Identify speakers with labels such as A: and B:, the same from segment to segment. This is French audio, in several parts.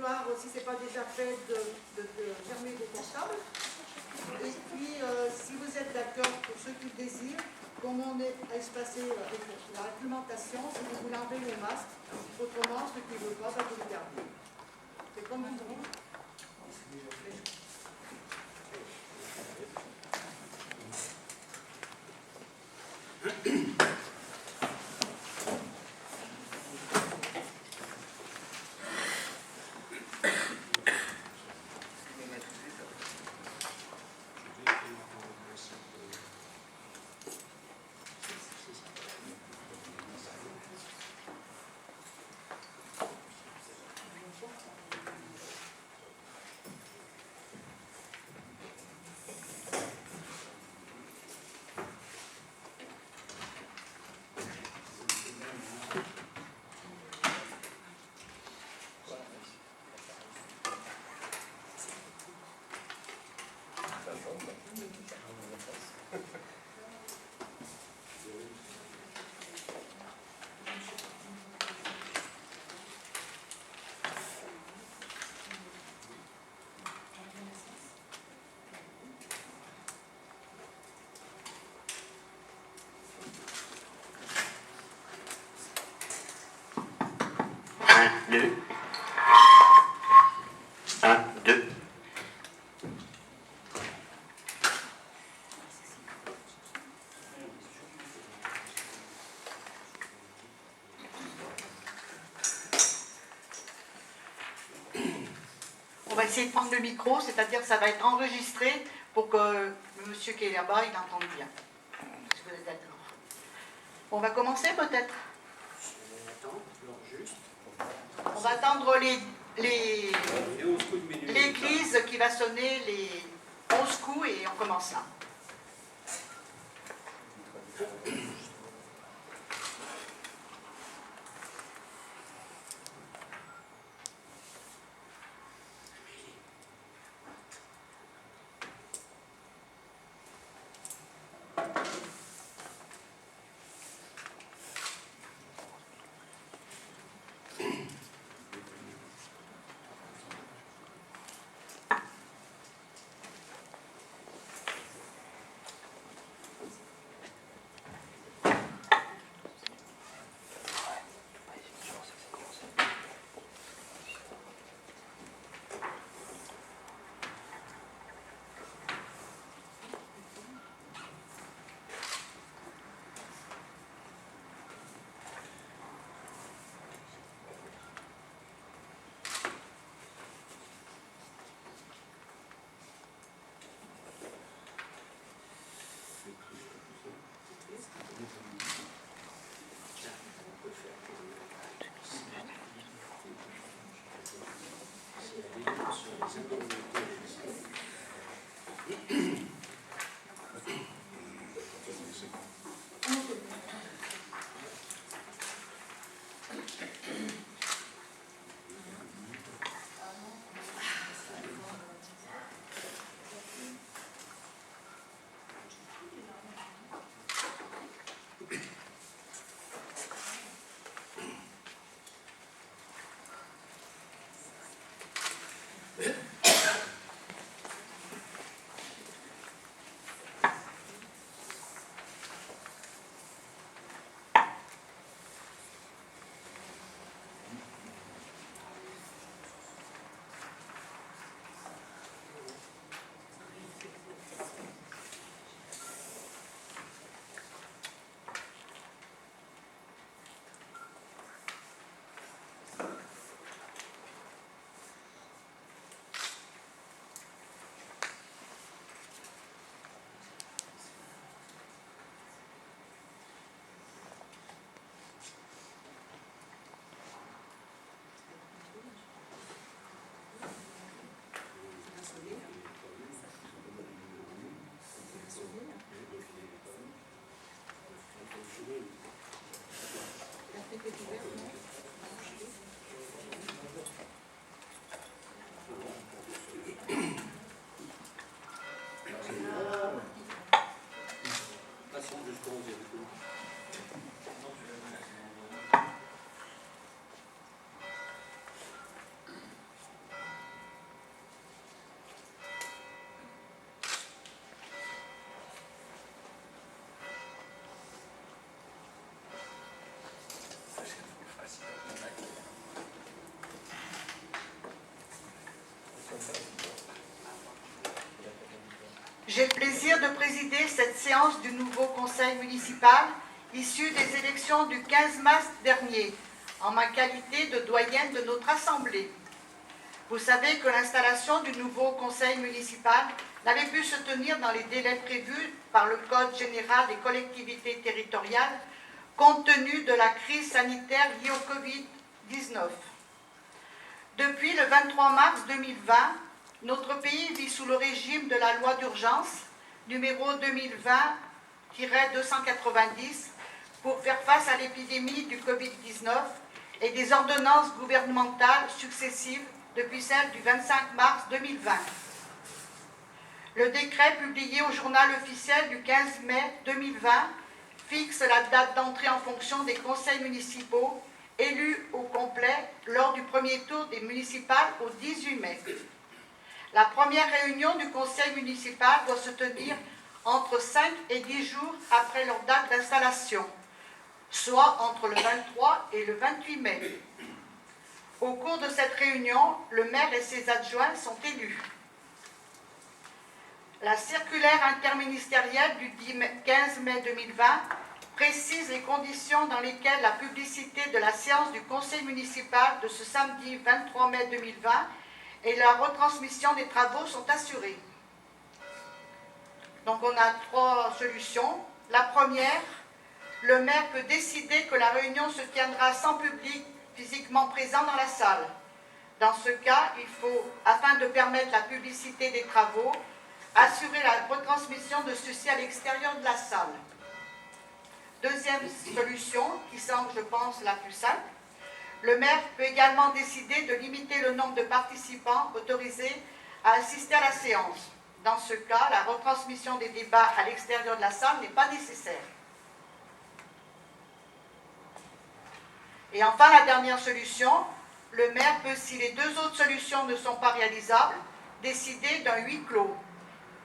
A: voir si ce n'est pas déjà fait de fermer vos portables. Et puis, si vous êtes d'accord, pour ceux qui le désirent, comme on est espacé avec la réglementation, si vous voulez enlever le masque, autrement, ceux qui ne veulent pas, vous le gardez. C'est comme vous voulez.
B: Deux. 1, 2.
C: On va essayer de prendre le micro, c'est-à-dire que ça va être enregistré pour que le monsieur qui est là-bas, il entende bien. Si vous êtes d'accord. On va commencer peut-être. On va attendre l'église qui va sonner les 11 coups et on commence là. désire de présider cette séance du nouveau conseil municipal issu des élections du 15 mars dernier, en ma qualité de doyenne de notre Assemblée. Vous savez que l'installation du nouveau conseil municipal n'avait pu se tenir dans les délais prévus par le Code général des collectivités territoriales, compte tenu de la crise sanitaire liée au Covid-19. Depuis le 23 mars 2020, notre pays vit sous le régime de la loi d'urgence numéro 2020-290 pour faire face à l'épidémie du Covid-19 et des ordonnances gouvernementales successives depuis celle du 25 mars 2020. Le décret publié au journal officiel du 15 mai 2020 fixe la date d'entrée en fonction des conseils municipaux élus au complet lors du premier tour des municipales au 18 mai. La première réunion du conseil municipal doit se tenir entre 5 et 10 jours après leur date d'installation, soit entre le 23 et le 28 mai. Au cours de cette réunion, le maire et ses adjoints sont élus. La circulaire interministérielle du 15 mai 2020 précise les conditions dans lesquelles la publicité de la séance du conseil municipal de ce samedi 23 mai 2020 et la retransmission des travaux sont assurées. Donc on a 3 solutions. La première, le maire peut décider que la réunion se tiendra sans public physiquement présent dans la salle. Dans ce cas, il faut, afin de permettre la publicité des travaux, assurer la retransmission de ceux-ci à l'extérieur de la salle. Deuxième solution, qui semble, je pense, la plus simple, le maire peut également décider de limiter le nombre de participants autorisés à assister à la séance. Dans ce cas, la retransmission des débats à l'extérieur de la salle n'est pas nécessaire. Et enfin, la dernière solution, le maire peut, si les 2 autres solutions ne sont pas réalisables, décider d'un huis clos.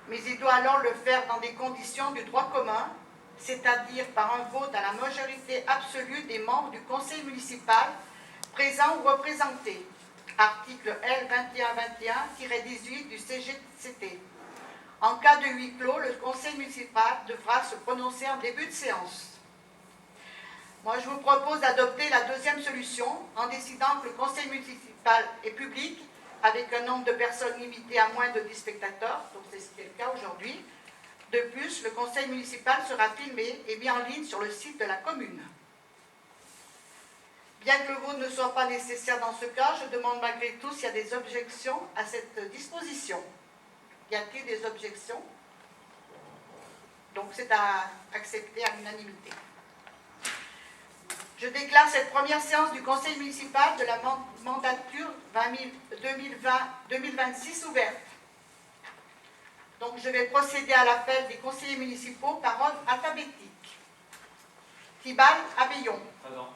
C: Mais il doit alors le faire dans des conditions du droit commun, c'est-à-dire par un vote à la majorité absolue des membres du conseil municipal présents ou représentés. Article L. 2121-18 du CGCT. En cas de huis clos, le conseil municipal devra se prononcer en début de séance. Moi, je vous propose d'adopter la deuxième solution en décidant que le conseil municipal est public avec un nombre de personnes limité à moins de 10 spectateurs, donc c'est ce qui est le cas aujourd'hui. De plus, le conseil municipal sera filmé et mis en ligne sur le site de la commune. Bien que le vote ne soit pas nécessaire dans ce cas, je demande malgré tout s'il y a des objections à cette disposition. Y a-t-il des objections? Donc c'est à accepter à l'unanimité. Je déclare cette première séance du conseil municipal de la mandature 2020-2026 ouverte. Donc je vais procéder à l'appel des conseillers municipaux par ordre alphabétique. Thibal Abellon.
B: Présent.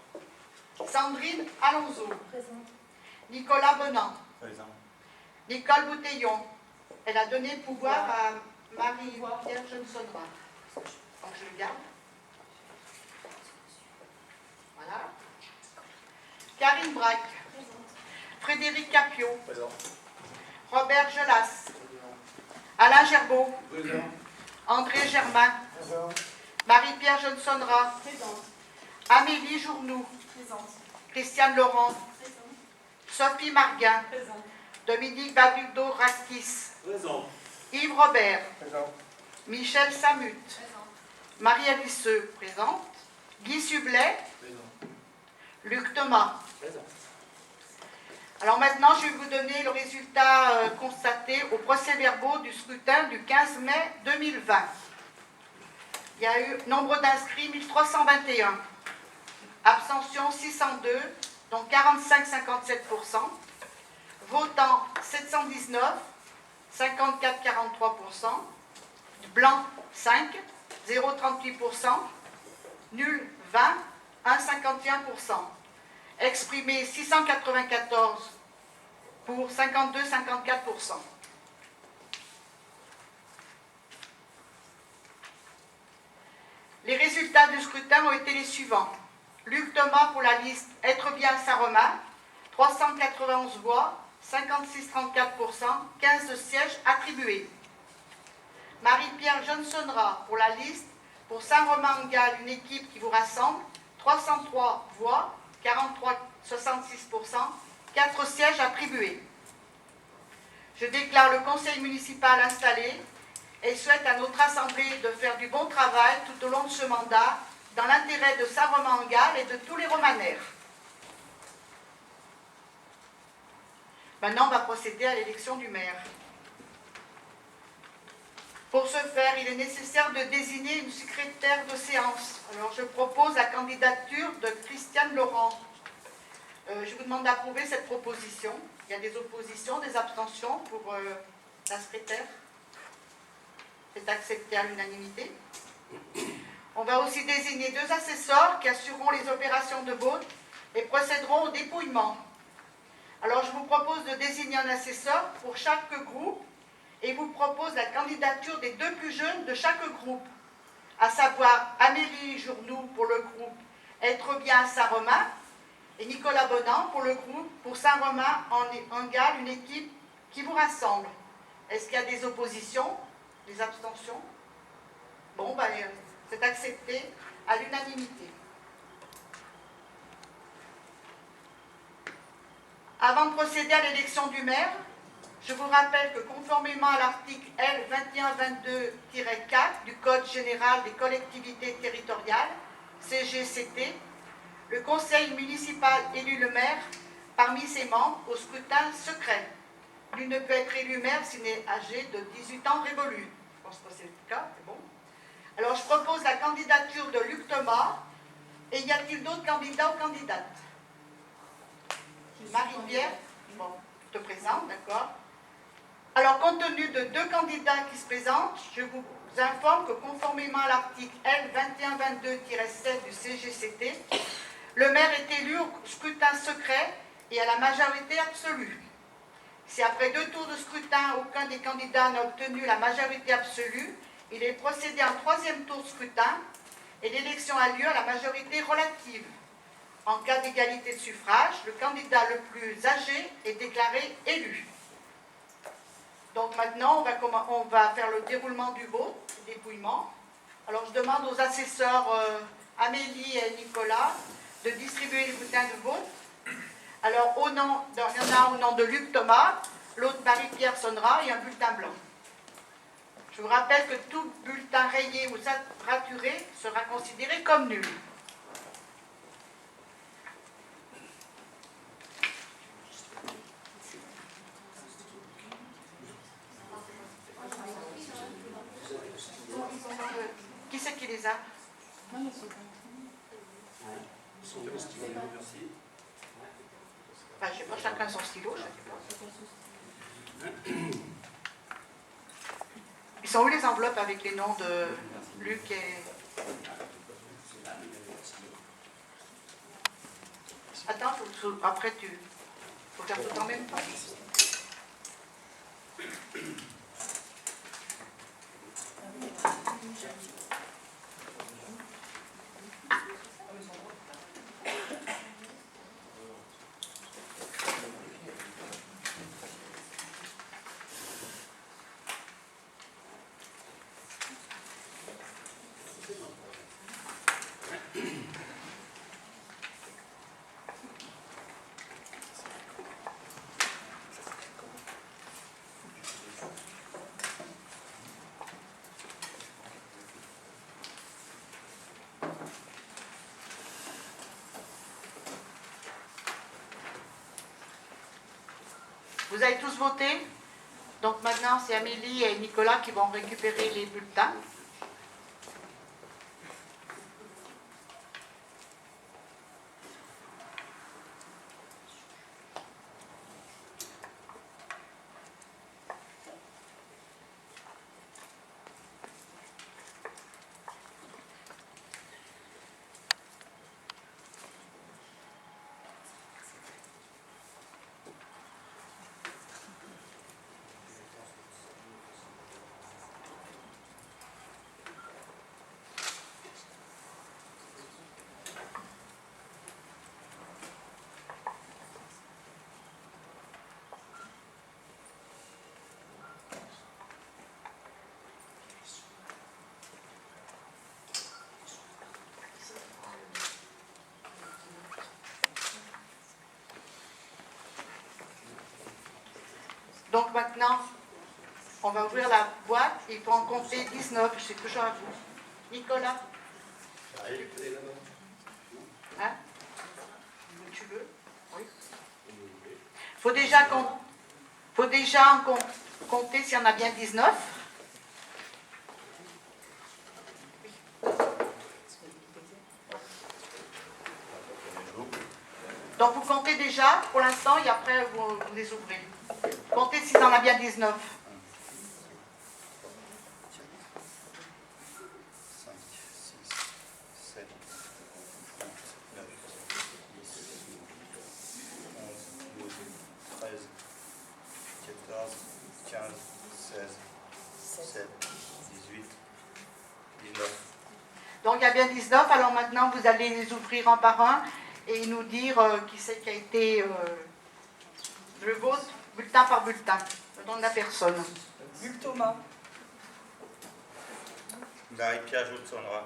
C: Sandrine Alonso.
D: Présente.
C: Nicolas Benant.
B: Présent.
C: Nicole Bouteillon. Elle a donné pouvoir à Marie-Pierre Johnson-Roy. Donc je le garde. Voilà. Karine Braque.
D: Présente.
C: Frédéric Capio.
B: Présent.
C: Robert Gelas. Alain Gerbeau.
B: Présent.
C: André Germain.
B: Présent.
C: Marie-Pierre Johnson-Roy.
D: Présente.
C: Amélie Journoux.
D: Présente.
C: Christiane Laurent.
D: Présente.
C: Sophie Marguin.
D: Présente.
C: Dominique Babudo-Rakis.
B: Présent.
C: Yves Robert.
B: Présent.
C: Michel Samut.
D: Présente.
C: Marie-Alice présente. Guy Sublet.
B: Présent.
C: Luc Thomas.
B: Présent.
C: Alors maintenant, je vais vous donner le résultat constaté au procès-verbaux du scrutin du 15 mai 2020. Il y a eu nombre d'inscrits 1321, abstention 602, donc 45,57%, votants 719, 54,43%, blanc 5, 0,38%, nul 20, 1,51%. Exprimé 694 pour 52,54%. Les résultats du scrutin ont été les suivants. Luc Thomas pour la liste Être bien Saint-Romain, 391 voix, 56,34%, 15 sièges attribués. Marie-Pierre Johnsonera pour la liste. Pour Saint-Romain-en-Galles, une équipe qui vous rassemble. 303 voix, 43,66%, 4 sièges attribués. Je déclare le conseil municipal installé et souhaite à notre assemblée de faire du bon travail tout au long de ce mandat dans l'intérêt de Saint-Romain-en-Galles et de tous les Romanaires. Maintenant, on va procéder à l'élection du maire. Pour ce faire, il est nécessaire de désigner une secrétaire de séance. Alors, je propose la candidature de Christiane Laurent. Je vous demande d'approuver cette proposition. Il y a des oppositions, des abstentions pour la secrétaire. C'est accepté à l'unanimité. On va aussi désigner 2 assesseurs qui assureront les opérations de vote et procéderont au dépouillement. Alors, je vous propose de désigner un assesseur pour chaque groupe et vous propose la candidature des 2 plus jeunes de chaque groupe, à savoir Amélie Journoux pour le groupe Être bien à Saint-Romain et Nicolas Bonan pour le groupe pour Saint-Romain-en-Galles, une équipe qui vous rassemble. Est-ce qu'il y a des oppositions, des abstentions? Bon, ben, c'est accepté à l'unanimité. Avant de procéder à l'élection du maire, je vous rappelle que conformément à l'article L. 2122-4 du Code général des collectivités territoriales, CGCT, le conseil municipal élit le maire parmi ses membres au scrutin secret. Nul ne peut être élu maire s'il n'est âgé de 18 ans révolus. Je pense que c'est le cas, c'est bon. Alors je propose la candidature de Luc Thomas. Et y a-t-il d'autres candidats ou candidates? Marie-Pierre, bon, je te présente, d'accord. Alors, compte tenu de 2 candidats qui se présentent, je vous informe que conformément à l'article L. 2122-7 du CGCT, le maire est élu au scrutin secret et à la majorité absolue. Si après 2 tours de scrutin, aucun des candidats n'a obtenu la majorité absolue, il est procédé à un 3e tour de scrutin et l'élection a lieu à la majorité relative. En cas d'égalité de suffrage, le candidat le plus âgé est déclaré élu. Donc maintenant, on va faire le déroulement du vote, le dépouillement. Alors je demande aux assesseurs Amélie et Nicolas de distribuer les bulletins de vote. Alors il y en a un au nom de Luc Thomas, l'autre Marie-Pierre Sonnera et un bulletin blanc. Je vous rappelle que tout bulletin rayé ou raturé sera considéré comme nul. Qui c'est qui les a? Enfin, je sais pas, chacun son stylo, je sais pas. Ils sont où les enveloppes avec les noms de Luc et... Attends, après tu... faut faire tout en même temps. Vous avez tous voté? Donc maintenant, c'est Amélie et Nicolas qui vont récupérer les bulletins. Donc maintenant, on va ouvrir la boîte, il faut en compter 19, c'est toujours à vous. Nicolas? Hein? Tu veux? Oui. Faut déjà compter s'il y en a bien 19. Donc vous comptez déjà pour l'instant et après vous les ouvrez. Comptez s'il y en a bien 19.
B: 5, 6, 7, 8, 9, 10, 11, 12, 13, 14, 15, 16, 17, 18, 19.
C: Donc il y a bien 19, alors maintenant vous allez les ouvrir un par un et nous dire qui c'est qui a été le vôtre, bulletin par bulletin, le nom de la personne.
D: Luc Thomas.
B: Marie-Pierre Joutsonra.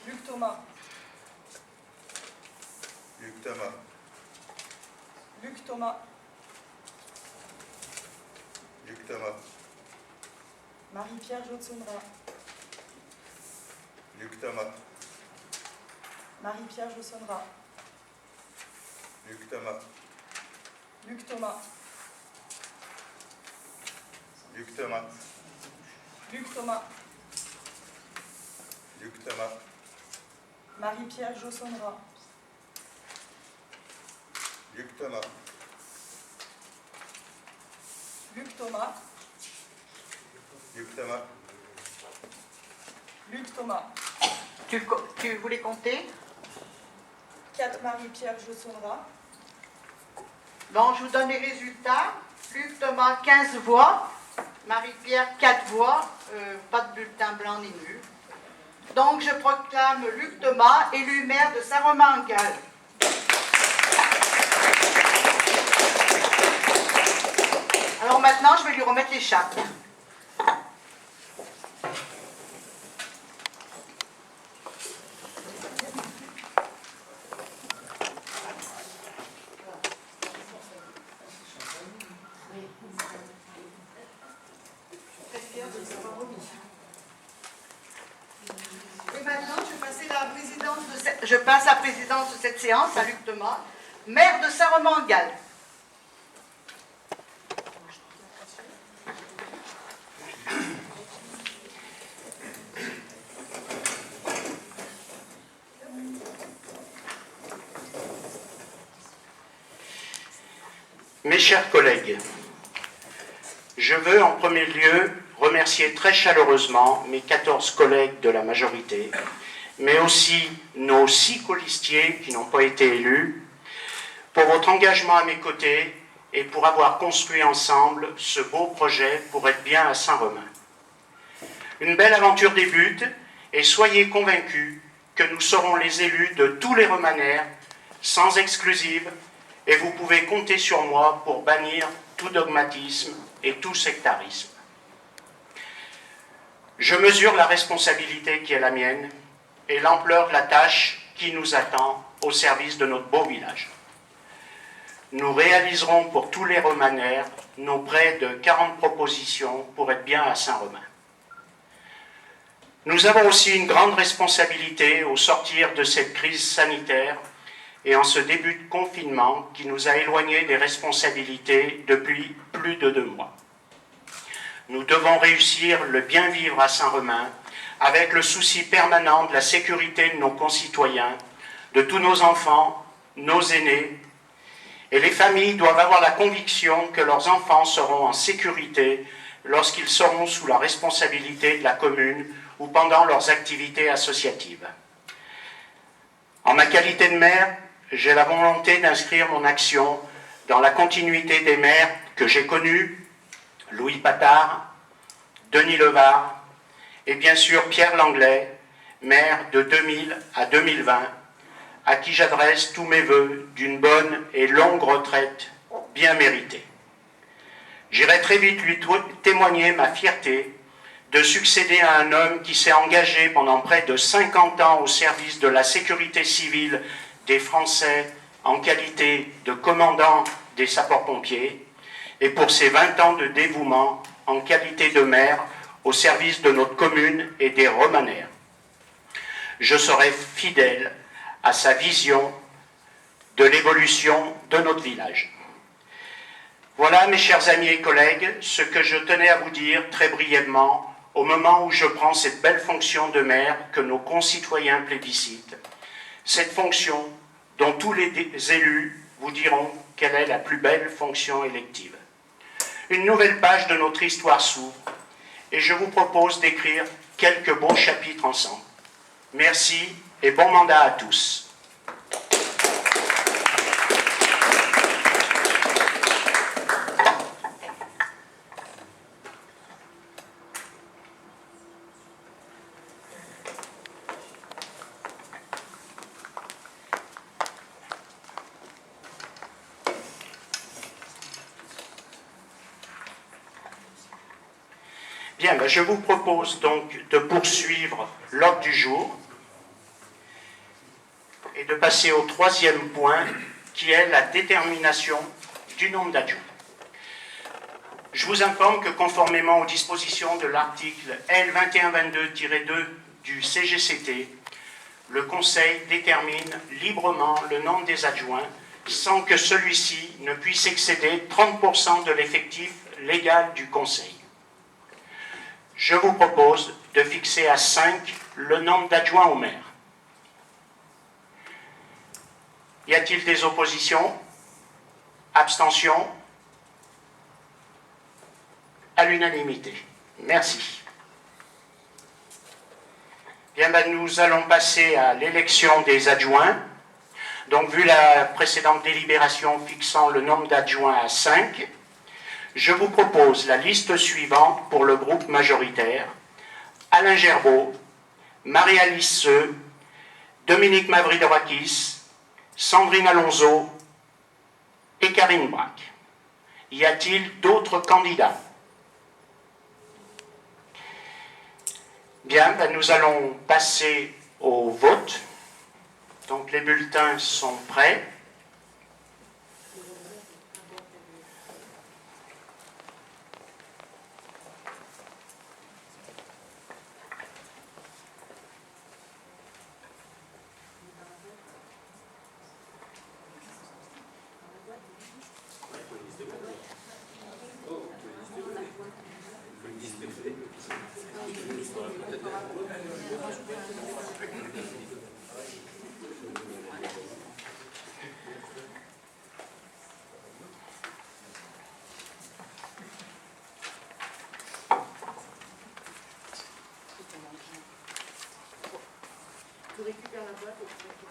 D: Luc Thomas.
B: Luc Thomas.
D: Luc Thomas.
B: Luc Thomas.
D: Marie-Pierre Joutsonra.
B: Luc Thomas.
D: Marie-Pierre Joutsonra.
B: Luc Thomas.
D: Luc Thomas.
B: Luc Thomas.
D: Luc Thomas.
B: Luc Thomas.
D: Marie-Pierre Joutsonra.
B: Luc Thomas.
D: Luc Thomas.
B: Luc Thomas.
D: Luc Thomas.
C: Tu voulais compter?
D: 4 Marie-Pierre Joutsonra.
C: Bon, je vous donne les résultats. Luc Thomas, 15 voix. Marie-Pierre, 4 voix. Pas de bulletin blanc ni nul. Donc, je proclame Luc Thomas élu maire de Saint-Romain-en-Galles. Alors maintenant, je vais lui remettre l'écharpe. Et maintenant, je passe la présidence de cette séance à Luc Thomas, maire de Saint-Romain-en-Galles.
E: Mes chers collègues, je veux en premier lieu remercier très chaleureusement mes 14 collègues de la majorité, mais aussi nos 6 colistiers qui n'ont pas été élus, pour votre engagement à mes côtés et pour avoir construit ensemble ce beau projet pour être bien à Saint-Romain. Une belle aventure débute et soyez convaincus que nous serons les élus de tous les romanères, sans exclusive, et vous pouvez compter sur moi pour bannir tout dogmatisme et tout sectarisme. Je mesure la responsabilité qui est la mienne et l'ampleur de la tâche qui nous attend au service de notre beau village. Nous réaliserons pour tous les romanères nos près de 40 propositions pour être bien à Saint-Romain. Nous avons aussi une grande responsabilité au sortir de cette crise sanitaire et en ce début de confinement qui nous a éloignés des responsabilités depuis plus de 2 mois. Nous devons réussir le bien vivre à Saint-Romain avec le souci permanent de la sécurité de nos concitoyens, de tous nos enfants, nos aînés, et les familles doivent avoir la conviction que leurs enfants seront en sécurité lorsqu'ils seront sous la responsabilité de la commune ou pendant leurs activités associatives. En ma qualité de maire, j'ai la volonté d'inscrire mon action dans la continuité des maires que j'ai connus, Louis Patard, Denis Levard et bien sûr Pierre Langlais, maire de 2000 à 2020, à qui j'adresse tous mes vœux d'une bonne et longue retraite bien méritée. J'irai très vite lui témoigner ma fierté de succéder à un homme qui s'est engagé pendant près de 50 ans au service de la sécurité civile des Français en qualité de commandant des sapeurs-pompiers et pour ses 20 ans de dévouement en qualité de maire au service de notre commune et des Romanères. Je serai fidèle à sa vision de l'évolution de notre village. Voilà, mes chers amis et collègues, ce que je tenais à vous dire très brièvement au moment où je prends cette belle fonction de maire que nos concitoyens plébiscitent. Cette fonction dont tous les élus vous diront quelle est la plus belle fonction élective. Une nouvelle page de notre histoire s'ouvre et je vous propose d'écrire quelques beaux chapitres ensemble. Merci et bon mandat à tous. Bien, je vous propose donc de poursuivre l'ordre du jour et de passer au troisième point qui est la détermination du nombre d'adjoints. Je vous informe que conformément aux dispositions de l'article L2122-2 du CGCT, le Conseil détermine librement le nombre des adjoints sans que celui-ci ne puisse excéder 30% de l'effectif légal du Conseil. Je vous propose de fixer à 5 le nombre d'adjoints au maire. Y a-t-il des oppositions? Abstentions? À l'unanimité. Merci. Bien, nous allons passer à l'élection des adjoints. Donc, vu la précédente délibération fixant le nombre d'adjoints à 5, je vous propose la liste suivante pour le groupe majoritaire. Alain Gerbeau, Marie-Alice Seux, Dominique Mavridorakis, Sandrine Alonso et Karine Braque. Y a-t-il d'autres candidats? Bien, nous allons passer au vote. Donc les bulletins sont prêts.
A: Tu récupères la boîte et tu récupères.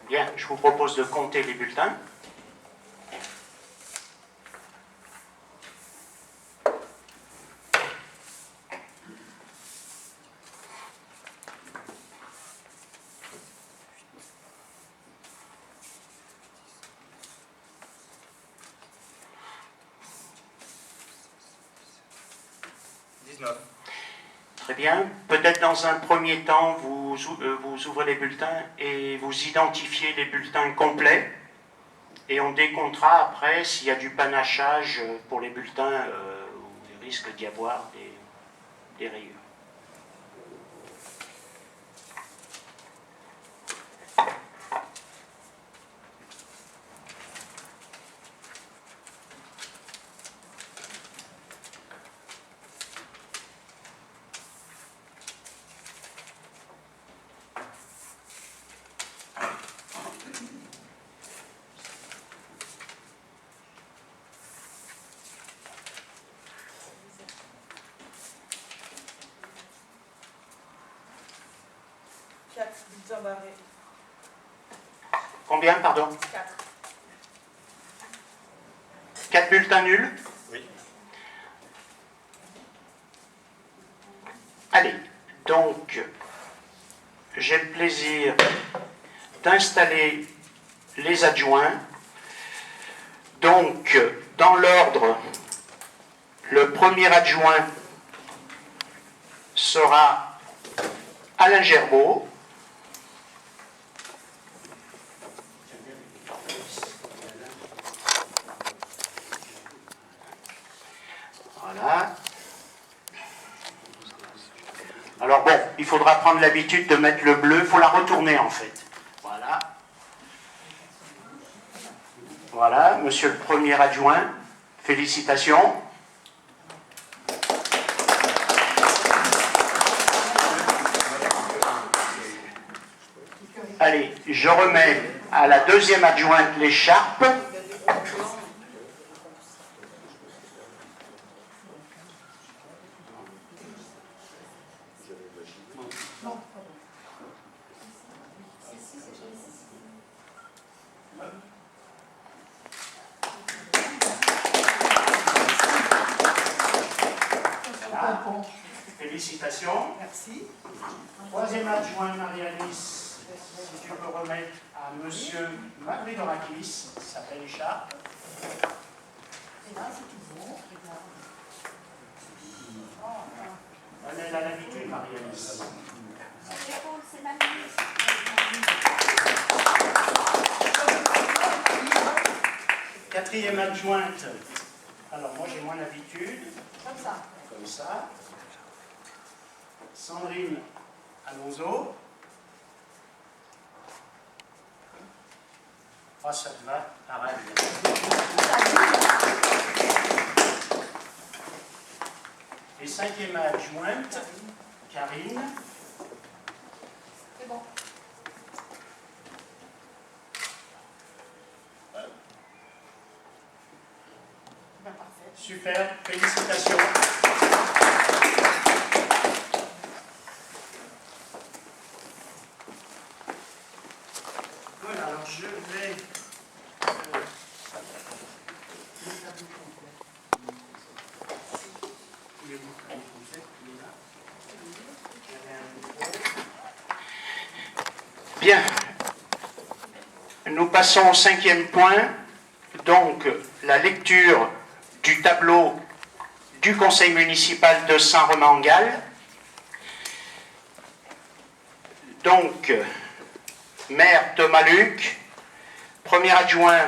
E: Bien, je vous propose de compter les bulletins. Très bien. Peut-être dans un premier temps, vous vous ouvrez les bulletins et vous identifiez les bulletins complets. Et on décomptera après s'il y a du panachage pour les bulletins où il risque d'y avoir des rayures.
D: bulletins barrés.
E: Combien, pardon?
D: 4.
E: 4 bulletins nuls?
B: Oui.
E: Allez, donc, j'ai le plaisir d'installer les adjoints. Donc, dans l'ordre, le premier adjoint sera Alain Gerbeau. Voilà. Alors bon, il faudra prendre l'habitude de mettre le bleu, il faut la retourner en fait. Voilà. Voilà, monsieur le premier adjoint, félicitations. Allez, je remets à la deuxième adjointe l'écharpe. Voilà. Félicitations.
A: Merci.
E: Troisième adjoint, Marie-Alice, si tu peux remettre à monsieur Mavridorakis, sa belle écharpe. Elle a l'habitude, Marie-Alice. Quatrième adjointe. Alors moi j'ai moins l'habitude.
C: Comme ça.
E: Comme ça. Sandrine Alonso. Oh, ça te va? Arrête. Et cinquième adjointe, Karine.
C: C'est bon. Ben, parfait.
E: Super, félicitations. Voilà, alors je vais... Bien. Nous passons au cinquième point, donc la lecture du tableau du conseil municipal de Saint-Romain-en-Galles. Donc, maire Thomas Luc, premier adjoint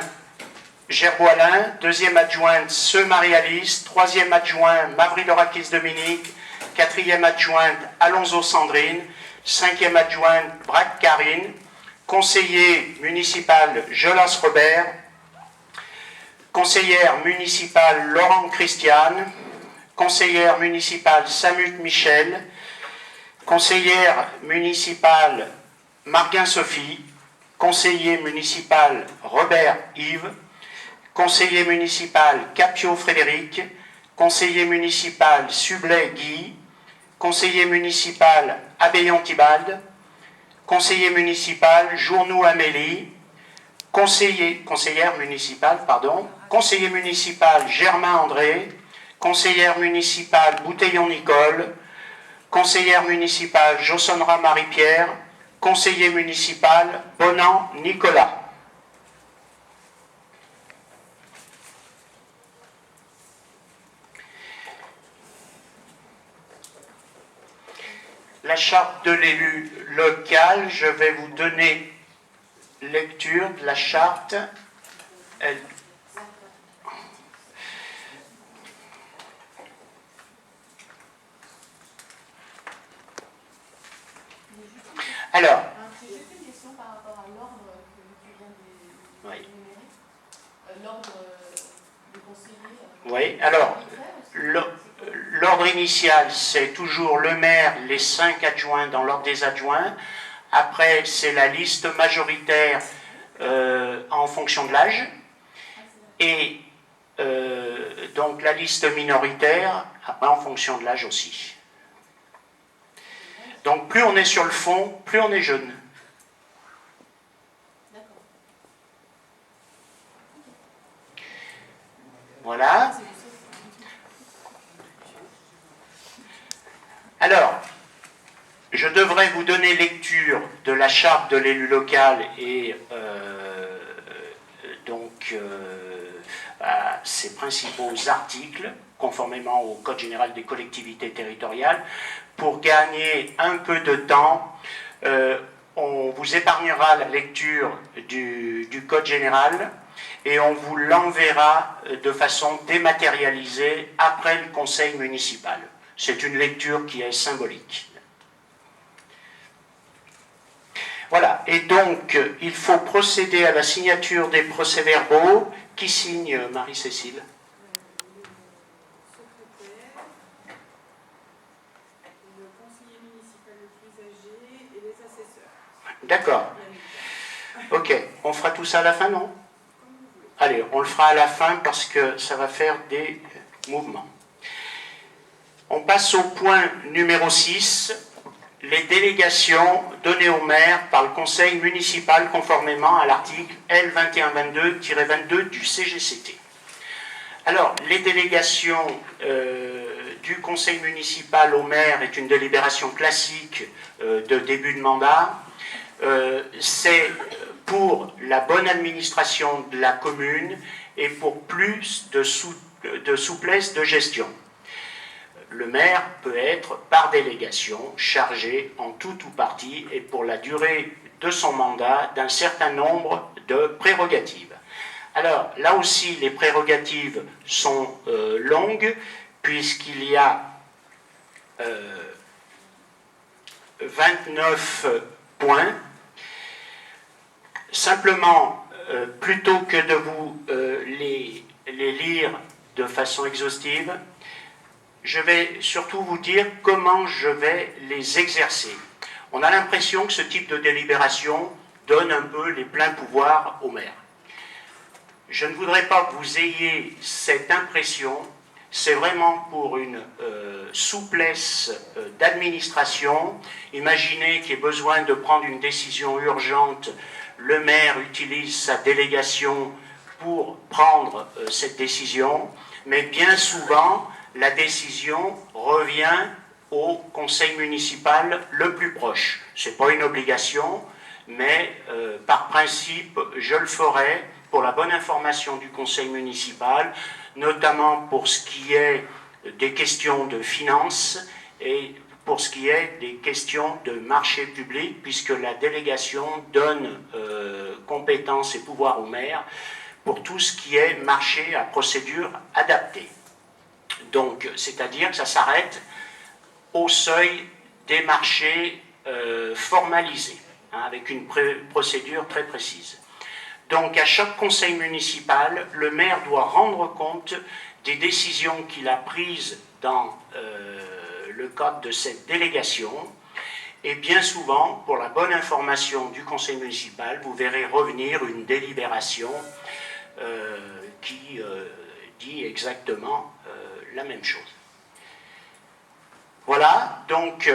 E: Gerbeau Alain, deuxième adjointe Seu Marie-Alice, troisième adjoint Mavridorakis Dominique, quatrième adjointe Alonso Sandrine, cinquième adjointe Braque Karine, conseiller municipal Jolas Robert, conseillère municipale Laurent Christiane, conseillère municipale Samut Michel, conseillère municipale Marguin Sophie, conseiller municipal Robert Yves, conseiller municipal Capio Frédéric, conseiller municipal Sublet Guy, conseiller municipal Abéillon Tibald, conseiller municipal Journou Amélie, conseillère municipale, conseiller municipal Germain André, conseillère municipale Bouteillon Nicole, conseillère municipale Jossonra Marie-Pierre, conseiller municipal Bonan Nicolas. La charte de l'élu local, je vais vous donner lecture de la charte. Alors,
F: j'ai juste une question par rapport à l'ordre que tu viens d'énumérer. L'ordre du conseiller.
E: Oui, alors, l'ordre initial, c'est toujours le maire, les 5 adjoints dans l'ordre des adjoints. Après, c'est la liste majoritaire en fonction de l'âge. Et donc la liste minoritaire, après en fonction de l'âge aussi. Donc plus on est sur le fond, plus on est jeune. Voilà. Alors, je devrais vous donner lecture de la charte de l'élu local et donc à ses principaux articles, conformément au Code général des collectivités territoriales. Pour gagner un peu de temps, on vous épargnera la lecture du Code général et on vous l'enverra de façon dématérialisée après le conseil municipal. C'est une lecture qui est symbolique. Voilà, et donc il faut procéder à la signature des procès-verbaux. Qui signe, Marie-Cécile?
G: Le secrétaire, le conseiller municipal le plus âgé et les assesseurs.
E: D'accord. Ok, on fera tout ça à la fin, non? Allez, on le fera à la fin parce que ça va faire des mouvements. On passe au point numéro 6, les délégations données au maire par le conseil municipal conformément à l'article L2122-22 du CGCT. Alors, les délégations du conseil municipal au maire est une délibération classique de début de mandat. C'est pour la bonne administration de la commune et pour plus de souplesse de gestion. Le maire peut être, par délégation, chargé en tout ou partie et pour la durée de son mandat d'un certain nombre de prérogatives. Alors, là aussi, les prérogatives sont longues, puisqu'il y a 29 points. Simplement, plutôt que de vous les lire de façon exhaustive, je vais surtout vous dire comment je vais les exercer. On a l'impression que ce type de délibération donne un peu les pleins pouvoirs au maire. Je ne voudrais pas que vous ayez cette impression. C'est vraiment pour une souplesse d'administration. Imaginez qu'il y ait besoin de prendre une décision urgente. Le maire utilise sa délégation pour prendre cette décision, mais bien souvent, la décision revient au conseil municipal le plus proche. Ce n'est pas une obligation, mais par principe, je le ferai pour la bonne information du conseil municipal, notamment pour ce qui est des questions de finances et pour ce qui est des questions de marché public, puisque la délégation donne compétences et pouvoirs au maire pour tout ce qui est marché à procédure adaptée. Donc, c'est-à-dire que ça s'arrête au seuil des marchés formalisés, hein, avec une procédure très précise. Donc, à chaque conseil municipal, le maire doit rendre compte des décisions qu'il a prises dans le cadre de cette délégation. Et bien souvent, pour la bonne information du conseil municipal, vous verrez revenir une délibération qui dit exactement la même chose. Voilà, donc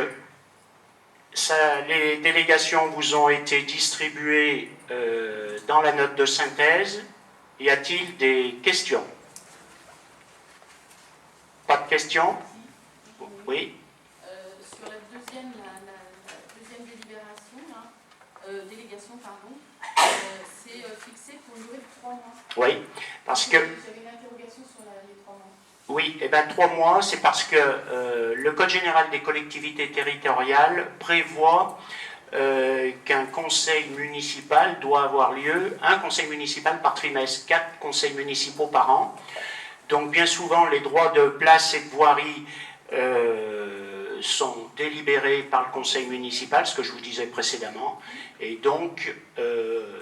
E: les délégations vous ont été distribuées dans la note de synthèse. Y a-t-il des questions? Pas de questions? Oui.
F: Sur la deuxième délibération, délégation, pardon, c'est fixé pour une durée de 3 mois.
E: Oui, parce que...
F: J'avais une interrogation sur les 3 mois.
E: Oui, eh ben, 3 mois, c'est parce que le Code général des collectivités territoriales prévoit qu'un conseil municipal doit avoir lieu, un conseil municipal par trimestre, 4 conseils municipaux par an. Donc bien souvent, les droits de place et de voirie sont délibérés par le conseil municipal, ce que je vous disais précédemment. Et donc,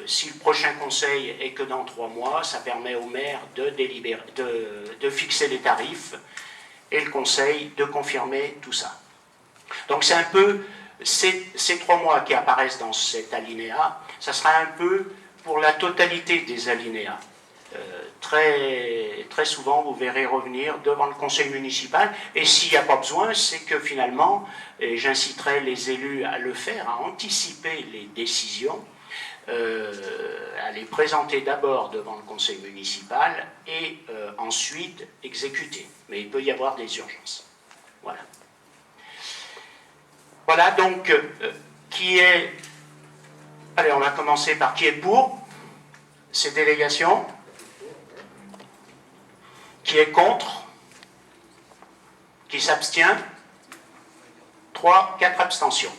E: si le prochain conseil est que dans 3 mois, ça permet au maire de fixer les tarifs et le conseil de confirmer tout ça. Donc c'est un peu ces 3 mois qui apparaissent dans cet alinéa, ça sera un peu pour la totalité des alinéas. Très souvent, vous verrez revenir devant le conseil municipal, et s'il n'y a pas besoin, c'est que finalement, et j'inciterai les élus à le faire, à anticiper les décisions, à les présenter d'abord devant le conseil municipal et ensuite exécuter. Mais il peut y avoir des urgences. Voilà. Voilà donc qui est... Allez, on va commencer par qui est pour ces délégations. Qui est contre? Qui s'abstient? 3, 4 abstentions.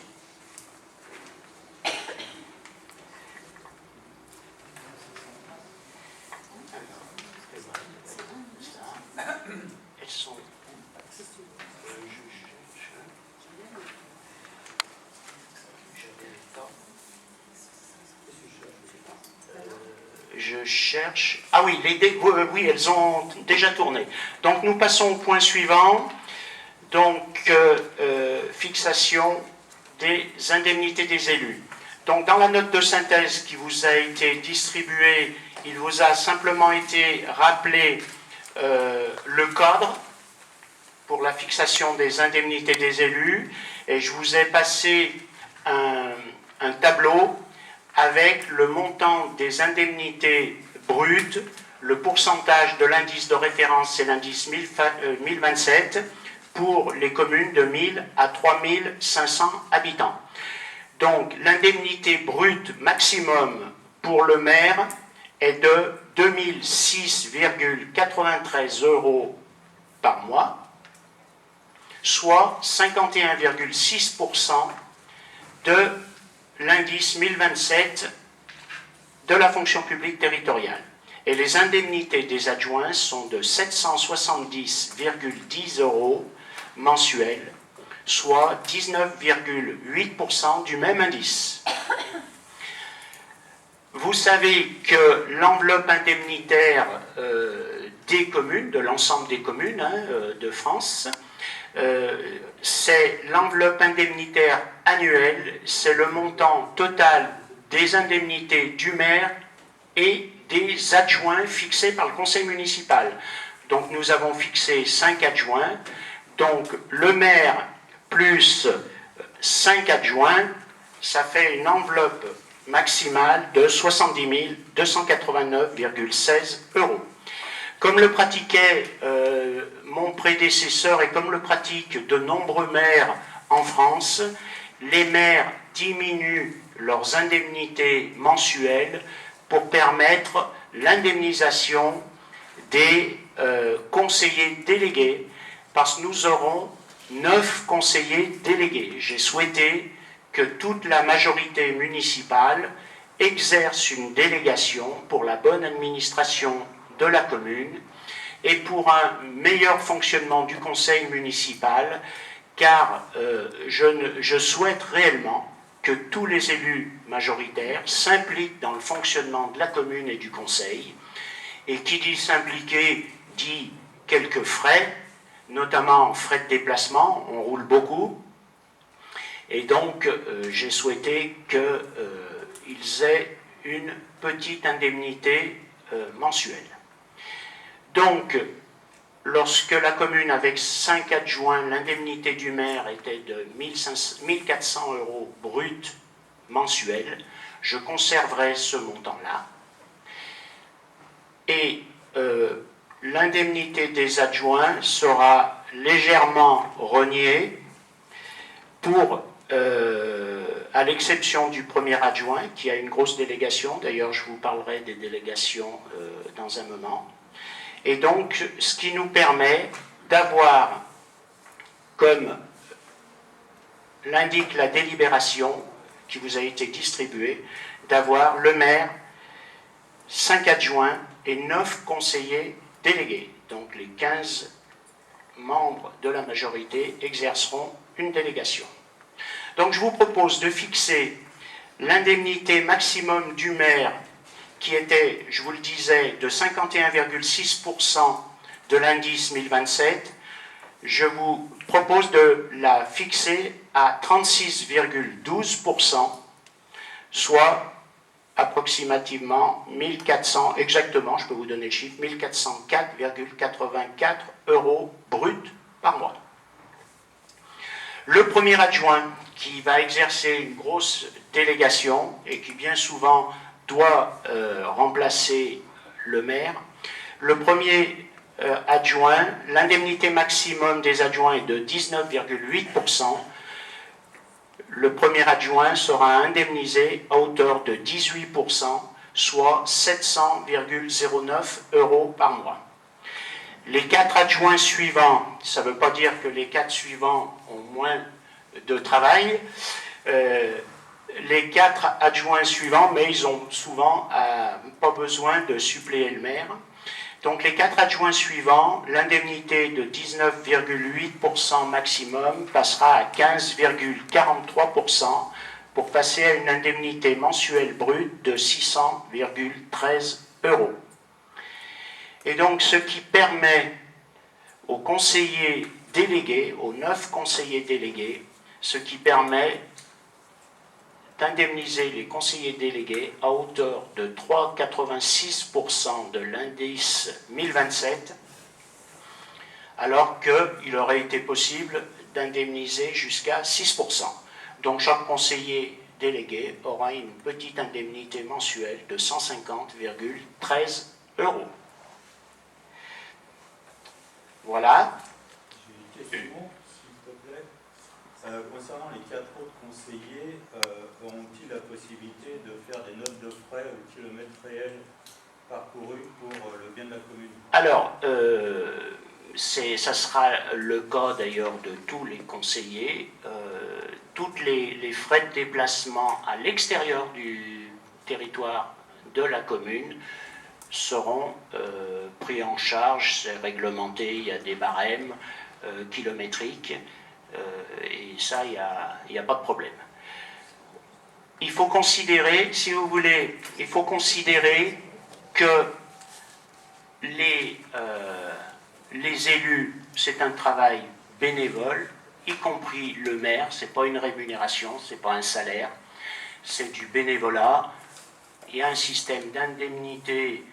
E: Elles sont... Je cherche... Ah oui, oui, elles ont déjà tourné. Donc nous passons au point suivant. Donc, fixation des indemnités des élus. Donc dans la note de synthèse qui vous a été distribuée, il vous a simplement été rappelé le cadre pour la fixation des indemnités des élus. Et je vous ai passé un tableau avec le montant des indemnités brutes, le pourcentage de l'indice de référence, c'est l'indice 1027, pour les communes de 1000 à 3500 habitants. Donc l'indemnité brute maximum pour le maire est de 2006,93 € par mois, soit 51,6% de l'indice 1027 de la fonction publique territoriale. Et les indemnités des adjoints sont de 770,10 € mensuels, soit 19,8% du même indice. Vous savez que l'enveloppe indemnitaire des communes, de l'ensemble des communes de France, c'est l'enveloppe indemnitaire annuelle, c'est le montant total des indemnités du maire et des adjoints fixés par le conseil municipal. Donc nous avons fixé 5 adjoints, donc le maire plus 5 adjoints, ça fait une enveloppe maximale de 70 289,16 €. Comme le pratiquait mon prédécesseur et comme le pratiquent de nombreux maires en France, les maires diminuent leurs indemnités mensuelles pour permettre l'indemnisation des conseillers délégués, parce que nous aurons 9 conseillers délégués. J'ai souhaité que toute la majorité municipale exerce une délégation pour la bonne administration de la commune et pour un meilleur fonctionnement du conseil municipal, car je souhaite réellement que tous les élus majoritaires s'impliquent dans le fonctionnement de la commune et du conseil. Et qui dit s'impliquer dit quelques frais, notamment frais de déplacement, on roule beaucoup. Et donc j'ai souhaité qu'ils aient une petite indemnité mensuelle. Donc, lorsque la commune avec 5 adjoints, l'indemnité du maire était de 1400 € brut mensuels, je conserverai ce montant-là. Et l'indemnité des adjoints sera légèrement rognée pour, à l'exception du premier adjoint, qui a une grosse délégation, d'ailleurs je vous parlerai des délégations dans un moment, Et donc, ce qui nous permet d'avoir, comme l'indique la délibération qui vous a été distribuée, d'avoir le maire, 5 adjoints et 9 conseillers délégués. Donc les 15 membres de la majorité exerceront une délégation. Donc je vous propose de fixer l'indemnité maximum du maire qui était, je vous le disais, de 51,6% de l'indice 1027. Je vous propose de la fixer à 36,12%, soit approximativement 1400, exactement, je peux vous donner le chiffre, 1404,84 € bruts par mois. Le premier adjoint qui va exercer une grosse délégation et qui bien souvent doit remplacer le maire, le premier adjoint, l'indemnité maximum des adjoints est de 19,8%. Le premier adjoint sera indemnisé à hauteur de 18%, soit 700,09 € par mois. Les 4 adjoints suivants, ça ne veut pas dire que les 4 suivants ont moins de travail, les 4 adjoints suivants, mais ils ont souvent pas besoin de suppléer le maire. Donc les 4 adjoints suivants, l'indemnité de 19,8% maximum passera à 15,43% pour passer à une indemnité mensuelle brute de 600,13 €. Et donc ce qui permet aux conseillers délégués, aux 9 conseillers délégués, ce qui permet d'indemniser les conseillers délégués à hauteur de 3,86% de l'indice 1027, alors qu'il aurait été possible d'indemniser jusqu'à 6%. Donc chaque conseiller délégué aura une petite indemnité mensuelle de 150,13 €. Voilà.
H: J'ai une question, s'il te plaît. Concernant les 4 autres conseillers, auront-ils la possibilité de faire des notes de frais au kilomètre réel parcouru pour le bien de la commune?
E: Alors, ça sera le cas d'ailleurs de tous les conseillers. Toutes les frais de déplacement à l'extérieur du territoire de la commune seront pris en charge, c'est réglementé, il y a des barèmes kilométriques, et ça, il n'y a pas de problème. Il faut considérer, si vous voulez, il faut considérer que les élus, c'est un travail bénévole, y compris le maire, ce n'est pas une rémunération, ce n'est pas un salaire, c'est du bénévolat. Il y a un système d'indemnité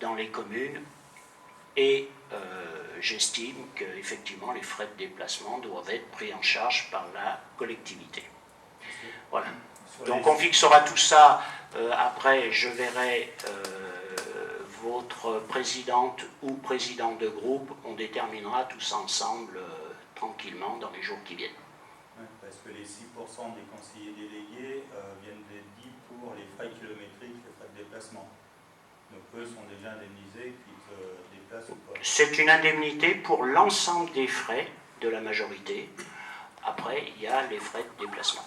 E: dans les communes et j'estime qu'effectivement les frais de déplacement doivent être pris en charge par la collectivité. Voilà. Donc on fixera tout ça, après je verrai votre présidente ou président de groupe, on déterminera tout ça ensemble tranquillement dans les jours qui viennent.
H: Ouais, parce que les 6% des conseillers délégués viennent d'être dits pour les frais kilométriques, les frais de déplacement. Donc eux sont déjà indemnisés, qu'ils se déplacent ou pas.
E: C'est une indemnité pour l'ensemble des frais de la majorité. Après, il y a les frais de déplacement.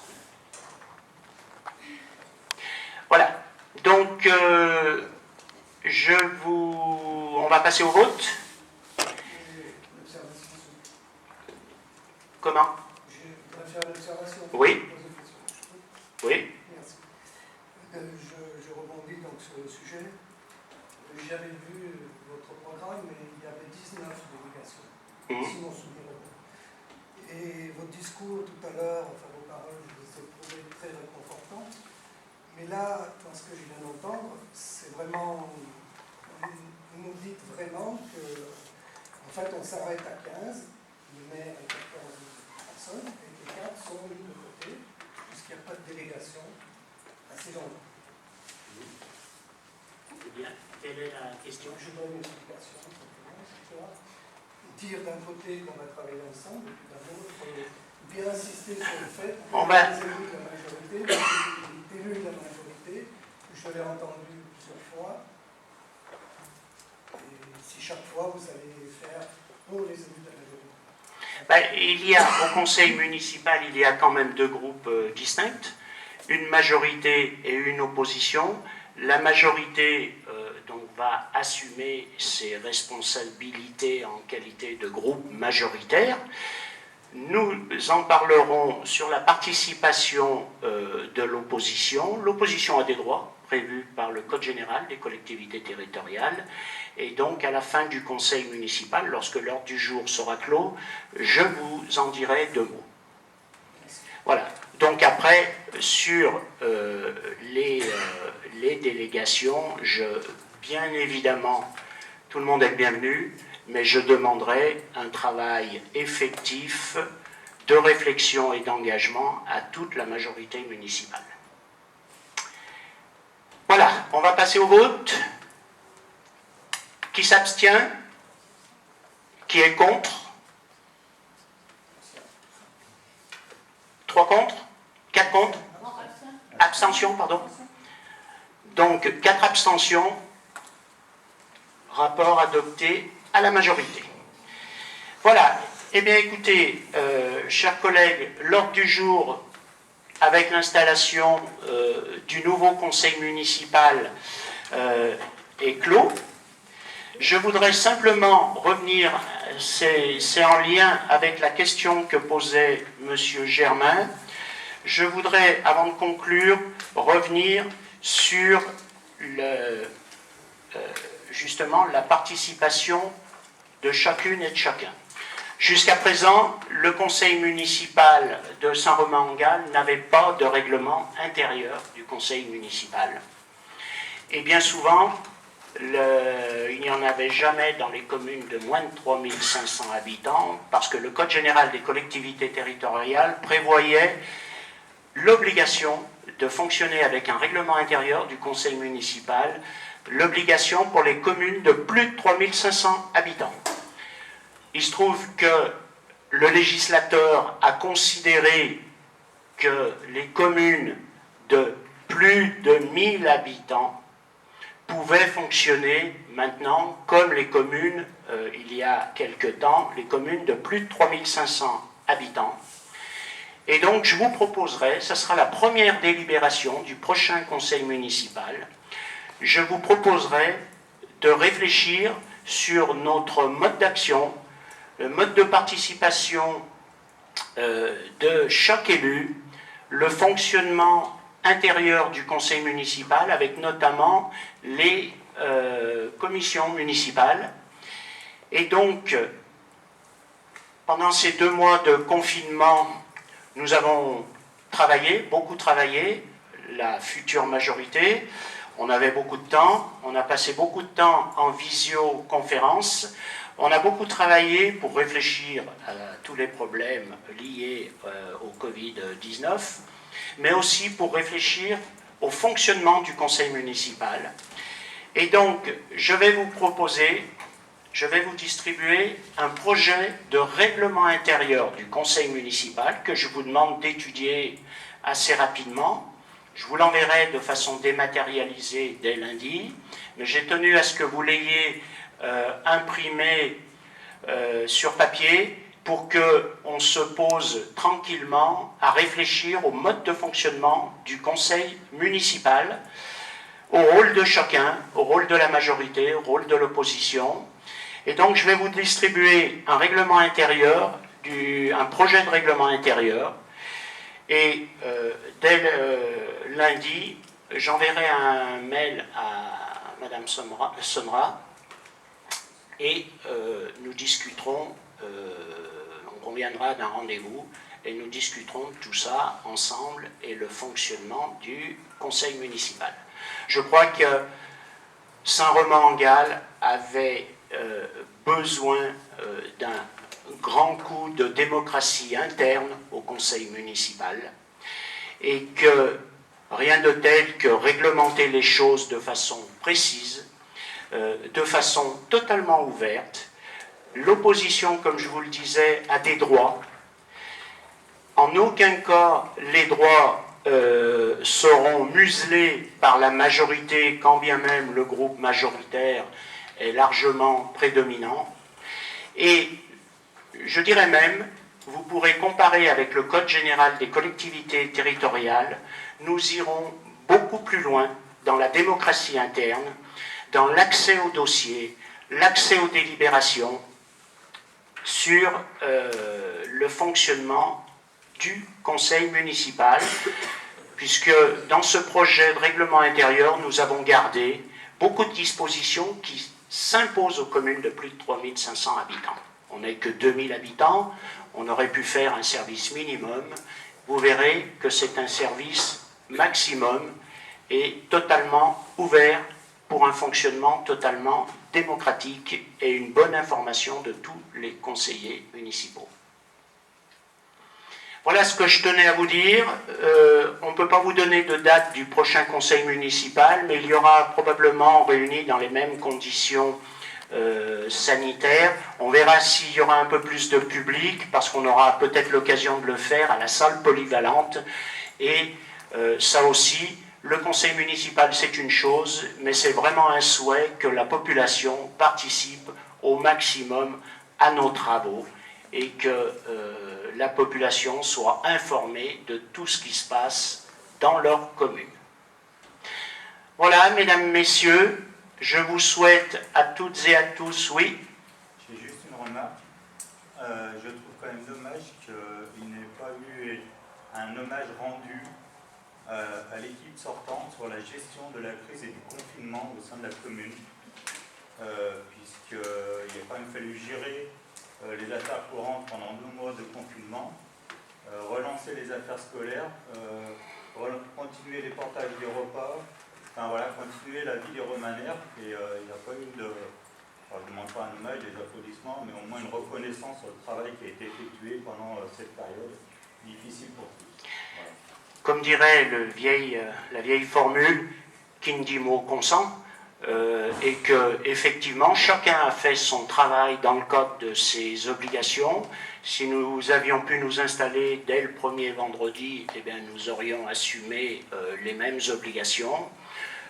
E: Voilà. Donc, on va passer au vote. Comment?
I: Je voudrais faire l'observation.
E: Oui. Oui.
I: Merci. Je rebondis donc sur le sujet. J'avais vu votre programme, mais il y avait 19 délégations, si mon souvenir est bon. Et votre discours tout à l'heure, enfin vos paroles, je les ai trouvées très réconfortantes. Mais là, dans ce que je viens d'entendre, c'est vraiment, vous nous dites vraiment que, en fait, on s'arrête à 15, le maire est à 14 personnes, et les 4 sont mis de côté, puisqu'il n'y a pas de délégation à ces gens-là.
E: Eh bien, quelle est la question?
I: Je donne une explication, simplement, c'est quoi? Dire d'un côté qu'on va travailler ensemble, et puis d'un autre, bien insister sur le fait que les élus de la majorité, je l'ai entendu plusieurs fois, chaque fois vous allez faire pour les élus de la majorité.
E: Ben, il y a, au conseil municipal, il y a quand même deux groupes distincts, une majorité et une opposition. La majorité donc, va assumer ses responsabilités en qualité de groupe majoritaire. Nous en parlerons sur la participation de l'opposition. L'opposition a des droits prévus par le Code général des collectivités territoriales. Et donc, à la fin du conseil municipal, lorsque l'ordre du jour sera clos, je vous en dirai deux mots. Voilà. Donc après, sur les délégations, bien évidemment, tout le monde est bienvenu, mais je demanderai un travail effectif de réflexion et d'engagement à toute la majorité municipale. Voilà, on va passer au vote. Qui s'abstient? Qui est contre? 3 contre? 4 contre? Abstention, pardon. Donc, 4 abstentions. Rapport adopté à la majorité. Voilà. Eh bien, écoutez, chers collègues, l'ordre du jour, avec l'installation du nouveau conseil municipal, est clos. Je voudrais simplement revenir, c'est en lien avec la question que posait M. Germain. Je voudrais, avant de conclure, revenir sur justement la participation de chacune et de chacun. Jusqu'à présent, le conseil municipal de Saint-Romain-en-Galles n'avait pas de règlement intérieur du conseil municipal. Et bien souvent, il n'y en avait jamais dans les communes de moins de 3500 habitants, parce que le Code général des collectivités territoriales prévoyait l'obligation de fonctionner avec un règlement intérieur du conseil municipal, l'obligation pour les communes de plus de 3500 habitants. Il se trouve que le législateur a considéré que les communes de plus de 1000 habitants pouvaient fonctionner maintenant comme les communes, il y a quelque temps, les communes de plus de 3500 habitants. Et donc je vous proposerai, ce sera la première délibération du prochain conseil municipal, je vous proposerai de réfléchir sur notre mode d'action, le mode de participation de chaque élu, le fonctionnement intérieur du conseil municipal, avec notamment les commissions municipales. Et donc, pendant ces 2 mois de confinement, nous avons travaillé, beaucoup travaillé, la future majorité. On avait beaucoup de temps, on a passé beaucoup de temps en visioconférence. On a beaucoup travaillé pour réfléchir à tous les problèmes liés au Covid-19, mais aussi pour réfléchir au fonctionnement du conseil municipal. Et donc, je vais vous proposer, je vais vous distribuer un projet de règlement intérieur du conseil municipal que je vous demande d'étudier assez rapidement. Je vous l'enverrai de façon dématérialisée dès lundi, mais j'ai tenu à ce que vous l'ayez imprimé sur papier pour qu'on se pose tranquillement à réfléchir au mode de fonctionnement du conseil municipal, au rôle de chacun, au rôle de la majorité, au rôle de l'opposition. Et donc je vais vous distribuer un règlement intérieur, un projet de règlement intérieur, et dès lundi, j'enverrai un mail à Madame Sonra et nous discuterons, on conviendra d'un rendez-vous et nous discuterons de tout ça ensemble et le fonctionnement du conseil municipal. Je crois que Saint-Romain-en-Galles avait besoin d'un grand coup de démocratie interne au conseil municipal et que rien de tel que réglementer les choses de façon précise, de façon totalement ouverte. L'opposition, comme je vous le disais, a des droits. En aucun cas, les droits seront muselés par la majorité, quand bien même le groupe majoritaire est largement prédominant. Et je dirais même, vous pourrez comparer avec le Code général des collectivités territoriales, nous irons beaucoup plus loin dans la démocratie interne, dans l'accès aux dossiers, l'accès aux délibérations, sur le fonctionnement du conseil municipal, puisque dans ce projet de règlement intérieur, nous avons gardé beaucoup de dispositions qui s'imposent aux communes de plus de 3500 habitants. On n'est que 2000 habitants, on aurait pu faire un service minimum. Vous verrez que c'est un service maximum et totalement ouvert pour un fonctionnement totalement démocratique et une bonne information de tous les conseillers municipaux. Voilà ce que je tenais à vous dire. On ne peut pas vous donner de date du prochain conseil municipal, mais il y aura probablement réuni dans les mêmes conditions sanitaires. On verra s'il y aura un peu plus de public, parce qu'on aura peut-être l'occasion de le faire à la salle polyvalente. Et ça aussi, le conseil municipal, c'est une chose, mais c'est vraiment un souhait que la population participe au maximum à nos travaux et que la population soit informée de tout ce qui se passe dans leur commune. Voilà, mesdames, messieurs, je vous souhaite à toutes et à tous, oui.
H: J'ai juste une remarque. Je trouve quand même dommage qu'il n'ait pas eu un hommage rendu à l'équipe sortante sur la gestion de la crise et du confinement au sein de la commune, puisqu'il a quand même fallu gérer les affaires courantes pendant 2 mois de confinement, relancer les affaires scolaires, continuer les portages des repas, enfin voilà, continuer la vie des romanères, et il n'y a pas eu de, alors, je ne demande pas un hommage, des applaudissements, mais au moins une reconnaissance sur le travail qui a été effectué pendant cette période difficile pour tous. Voilà.
E: Comme dirait la vieille formule, qui ne dit mot consent, et que effectivement chacun a fait son travail dans le cadre de ses obligations. Si nous avions pu nous installer dès le premier vendredi, eh bien, nous aurions assumé les mêmes obligations.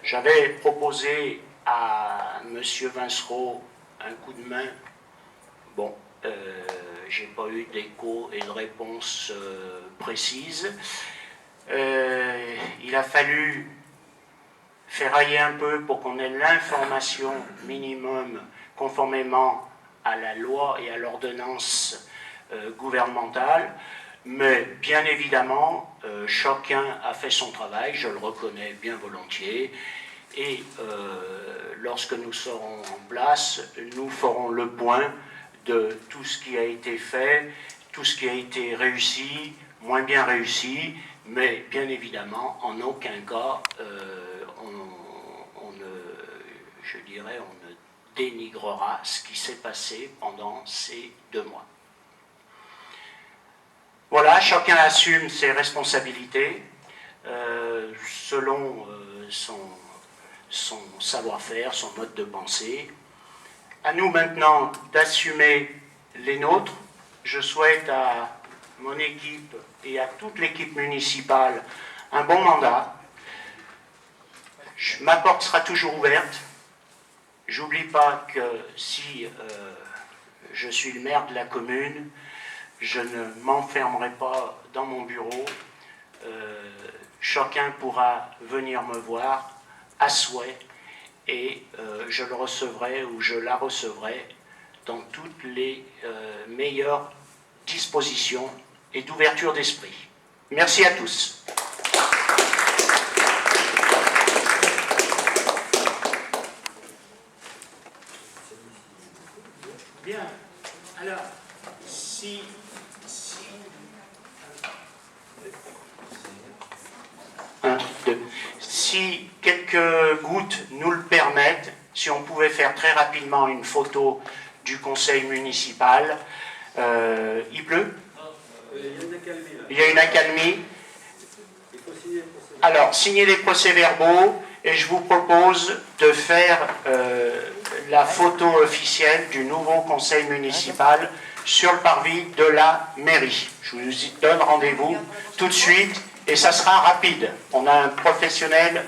E: J'avais proposé à M. Vincereau un coup de main. Bon, j'ai pas eu d'écho et de réponse précise. Il a fallu ferrailler un peu pour qu'on ait l'information minimum conformément à la loi et à l'ordonnance gouvernementale, mais bien évidemment, chacun a fait son travail, je le reconnais bien volontiers, et lorsque nous serons en place, nous ferons le point de tout ce qui a été fait, tout ce qui a été réussi, moins bien réussi, mais bien évidemment, en aucun cas, on ne dénigrera ce qui s'est passé pendant ces 2 mois. Voilà, chacun assume ses responsabilités selon son savoir-faire, son mode de pensée. À nous maintenant d'assumer les nôtres. Je souhaite à mon équipe et à toute l'équipe municipale un bon mandat. Ma porte sera toujours ouverte. J'oublie pas que si je suis le maire de la commune, je ne m'enfermerai pas dans mon bureau. Chacun pourra venir me voir à souhait et je le recevrai ou je la recevrai dans toutes les meilleures dispositions et d'ouverture d'esprit. Merci à tous. Bien, alors, si quelques gouttes nous le permettent, si on pouvait faire très rapidement une photo du conseil municipal. Il pleut ? Il y a une accalmie. Alors, signez les procès-verbaux et je vous propose de faire la photo officielle du nouveau conseil municipal sur le parvis de la mairie. Je vous donne rendez-vous tout de suite et ça sera rapide. On a un professionnel